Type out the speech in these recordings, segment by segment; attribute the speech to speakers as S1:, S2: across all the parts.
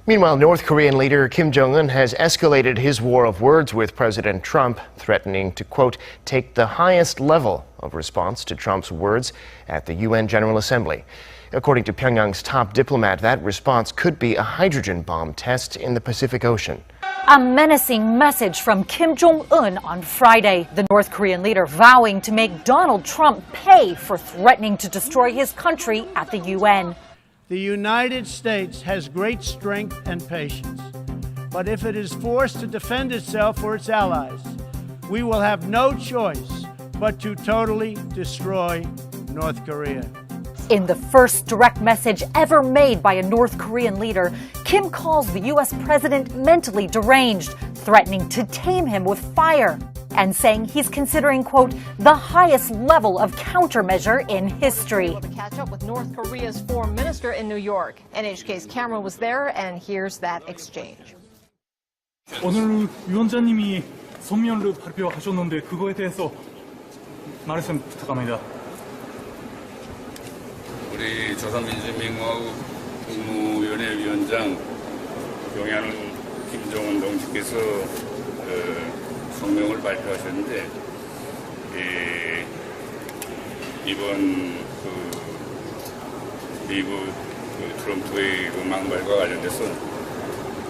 S1: Meanwhile, North Korean leader Kim Jong-un has escalated his war of words with President Trump, threatening to, quote, take the highest level of response to Trump's words at the UN General Assembly. According to Pyongyang's top diplomat, that response could be a hydrogen bomb test in the Pacific Ocean.
S2: A menacing message from Kim Jong-un on Friday, the North Korean leader vowing to make Donald Trump pay for threatening to destroy his country at the UN.
S3: The United States has great strength and patience, but if it is forced to defend itself or its allies, we will have no choice but to totally destroy North Korea.
S2: In the first direct message ever made by a North Korean leader, Kim calls the U.S. president mentally deranged, threatening to tame him with fire, and saying he's considering, quote, the highest level of countermeasure in history.
S4: To catch up with North Korea's foreign minister in New York. NHK's camera was there, and here's that exchange.
S5: 오늘 위원장님이 성명을 발표하셨는데 그거에 대해서 말씀 부탁합니다.
S6: 우리 조선민주민주공화국 국무위원회 위원장 경양 김정은 동지께서 성명을 발표하셨는데 이번 미국 트럼프의 망발과 관련돼서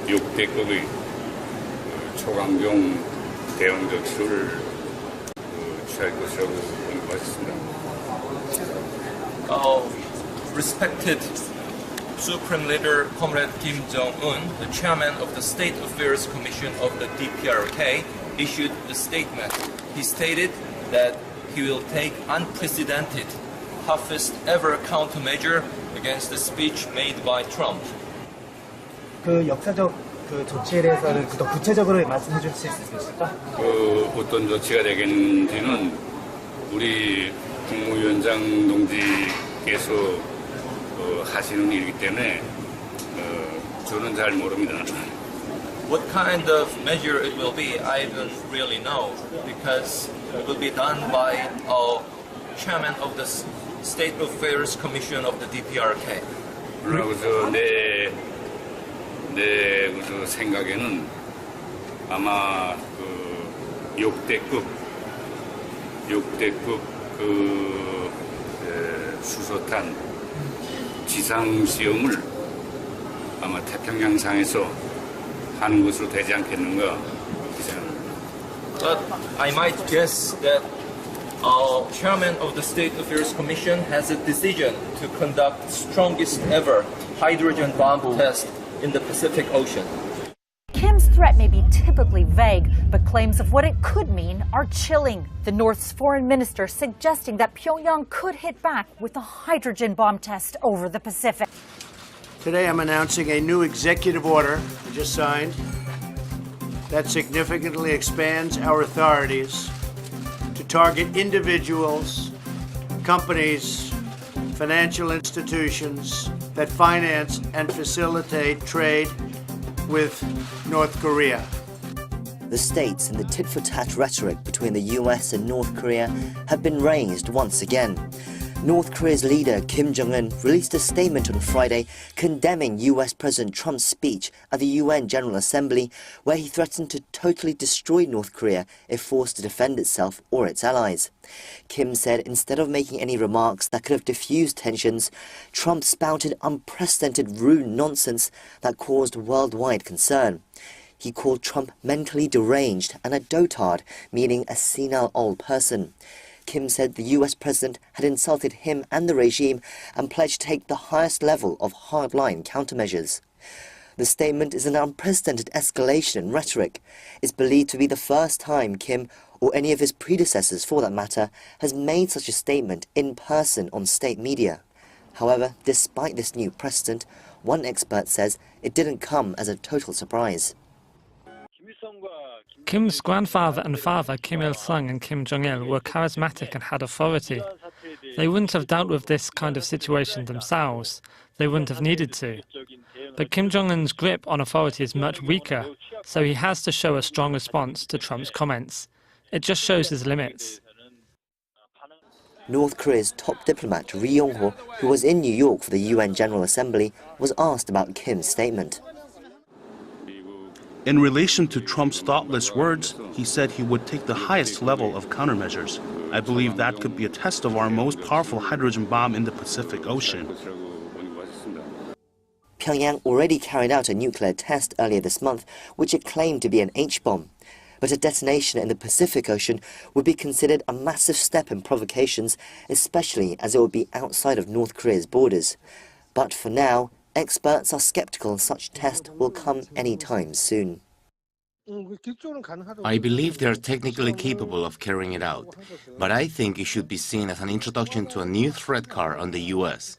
S6: 6대급의 초강경 대응 조치를 취할 것이라고 언급하셨습니다.
S7: Respected Supreme Leader Comrade Kim Jong-un, the chairman of the State Affairs Commission of the DPRK, issued a statement. He stated that he will take unprecedented, toughest ever countermeasure against the speech made by Trump.
S8: 그 역사적 조치에 대해서는 더 구체적으로 말씀해 주실 수 있으실까?
S6: 어떤 조치가 되겠는지는 우리 국무위원장 동지께서 하시는 일이기 때문에 저는 잘 모릅니다.
S7: What kind of measure it will be, I don't really know, because it will be done by our chairman of the State Affairs Commission of the DPRK.
S6: 그래서 내 생각에는 아마 역대급 수소탄 지상 시험을 아마 태평양상에서 하는 것으로 되지 않겠는가 생각합니다.
S7: But I might guess that our chairman of the State Affairs Commission has a decision to conduct strongest ever hydrogen bomb test in the Pacific Ocean.
S2: Kim's threat may be typically vague, but claims of what it could mean are chilling. The North's foreign minister suggesting that Pyongyang could hit back with a hydrogen bomb test over the Pacific.
S3: Today I'm announcing a new executive order I just signed that significantly expands our authorities to target individuals, companies, financial institutions that finance and facilitate trade with North Korea.
S9: The stakes in the tit-for-tat rhetoric between the US and North Korea have been raised once again. North Korea's leader Kim Jong-un released a statement on Friday condemning US President Trump's speech at the UN General Assembly, where he threatened to totally destroy North Korea if forced to defend itself or its allies. Kim said instead of making any remarks that could have diffused tensions, Trump spouted unprecedented rude nonsense that caused worldwide concern. He called Trump mentally deranged and a dotard, meaning a senile old person. Kim said the US president had insulted him and the regime and pledged to take the highest level of hardline countermeasures. The statement is an unprecedented escalation in rhetoric. It's believed to be the first time Kim, or any of his predecessors for that matter, has made such a statement in person on state media. However, despite this new precedent, one expert says it didn't come as a total surprise.
S10: Kim's grandfather and father, Kim Il-sung and Kim Jong-il, were charismatic and had authority. They wouldn't have dealt with this kind of situation themselves. They wouldn't have needed to. But Kim Jong-un's grip on authority is much weaker, so he has to show a strong response to Trump's comments. It just shows his limits.
S9: North Korea's top diplomat Ri Yong-ho, who was in New York for the UN General Assembly, was asked about Kim's statement.
S11: In relation to Trump's thoughtless words, he said he would take the highest level of countermeasures. I believe that could be a test of our most powerful hydrogen bomb in the Pacific Ocean.
S9: Pyongyang already carried out a nuclear test earlier this month, which it claimed to be an H-bomb. But a detonation in the Pacific Ocean would be considered a massive step in provocations, especially as it would be outside of North Korea's borders. But for now, experts are skeptical such test will come anytime soon.
S12: I believe they are technically capable of carrying it out, but I think it should be seen as an introduction to a new threat card on the U.S.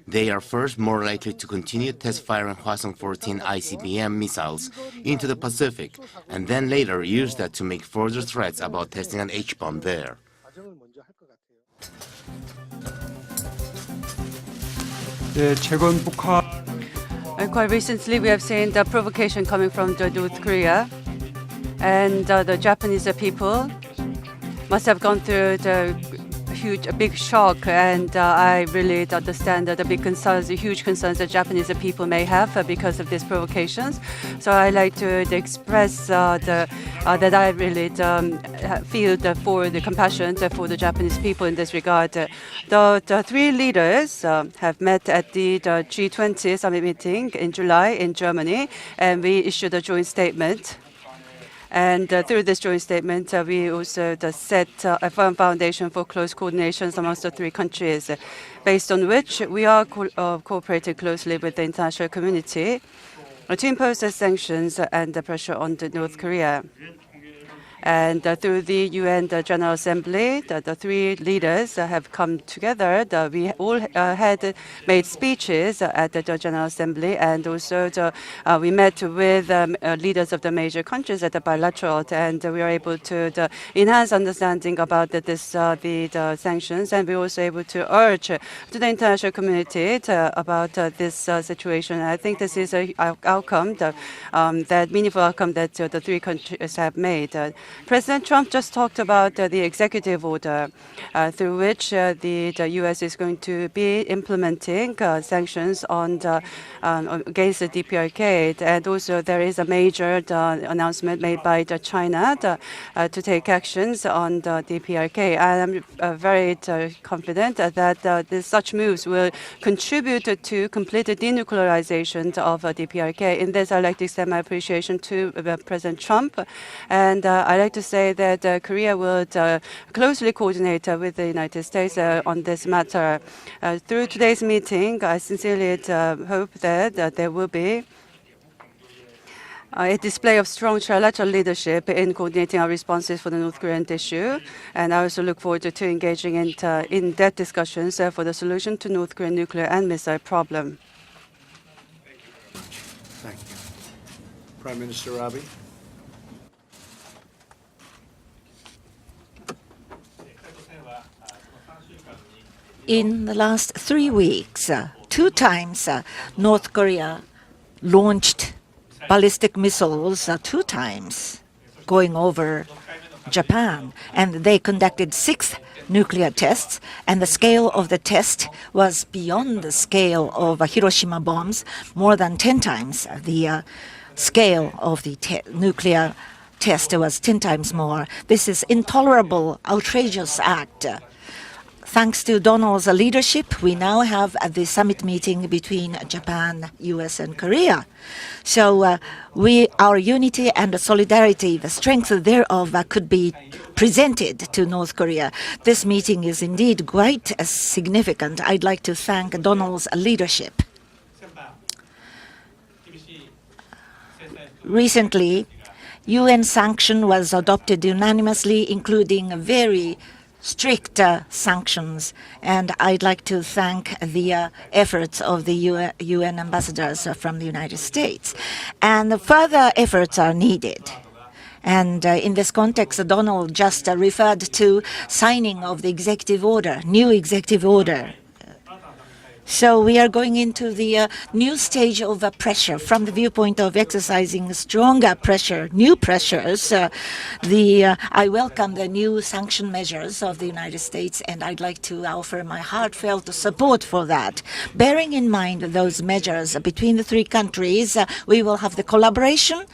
S12: They are first more likely to continue test firing Hwasong-14 ICBM missiles into the Pacific, and then later use that to make further threats about testing an H-bomb there.
S13: Quite recently, we have seen the provocation coming from North Korea, and the Japanese people must have gone through a big shock, and I really understand the big concerns, the huge concerns that Japanese people may have because of these provocations. So I like to express that I really feel for the compassion for the Japanese people in this regard. The three leaders have met at the G20 summit meeting in July in Germany, and we issued a joint statement. And through this joint statement, we also set a firm foundation for close coordination amongst the three countries, based on which we are cooperating closely with the international community to impose the sanctions and the pressure on North Korea. And through the UN General Assembly, the three leaders have come together. We all had made speeches at the General Assembly, and also we met with leaders of the major countries at the bilateral, and we were able to enhance understanding about the sanctions, and we were also able to urge to the international community about this situation. I think this is an outcome, that meaningful outcome that the three countries have made. President Trump just talked about the executive order through which the U.S. is going to be implementing sanctions against the DPRK. And also there is a major announcement made by China to take actions on the DPRK. I am very confident that such moves will contribute to complete denuclearization of DPRK. In this, I'd like to extend my appreciation to President Trump, and I'd like to say that Korea will closely coordinate with the United States on this matter. Through today's meeting, I sincerely hope that there will be a display of strong trilateral leadership in coordinating our responses for the North Korean issue. And I also look forward to engaging in in-depth discussions for the solution to North Korean nuclear and missile problem.
S14: Thank you. Prime Minister Abe.
S15: In the last 3 weeks, 2 times North Korea launched ballistic missiles, 2 times going over Japan, and they conducted 6 nuclear tests, and the scale of the test was beyond the scale of Hiroshima bombs, more than 10 times. The scale of the nuclear test was 10 times more. This is intolerable, outrageous act. Thanks to Donald's leadership, we now have the summit meeting between Japan, US, and Korea. So our unity and solidarity, the strength thereof, could be presented to North Korea. This meeting is indeed quite significant. I'd like to thank Donald's leadership. Recently, UN sanction was adopted unanimously, including very strict sanctions, and I'd like to thank the efforts of the UN ambassadors from the United States. And further efforts are needed. And in this context, Donald just referred to signing of the executive order, new executive order. So we are going into the new stage of pressure from the viewpoint of exercising stronger pressure, new pressures. I welcome the new sanction measures of the United States, and I'd like to offer my heartfelt support for that. Bearing in mind those measures between the 3 countries, we will have the collaboration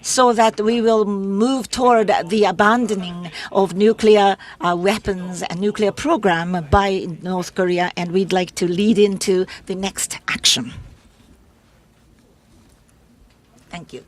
S15: so that we will move toward the abandoning of nuclear weapons and nuclear program by North Korea, and we'd like to lead into the next action. Thank you.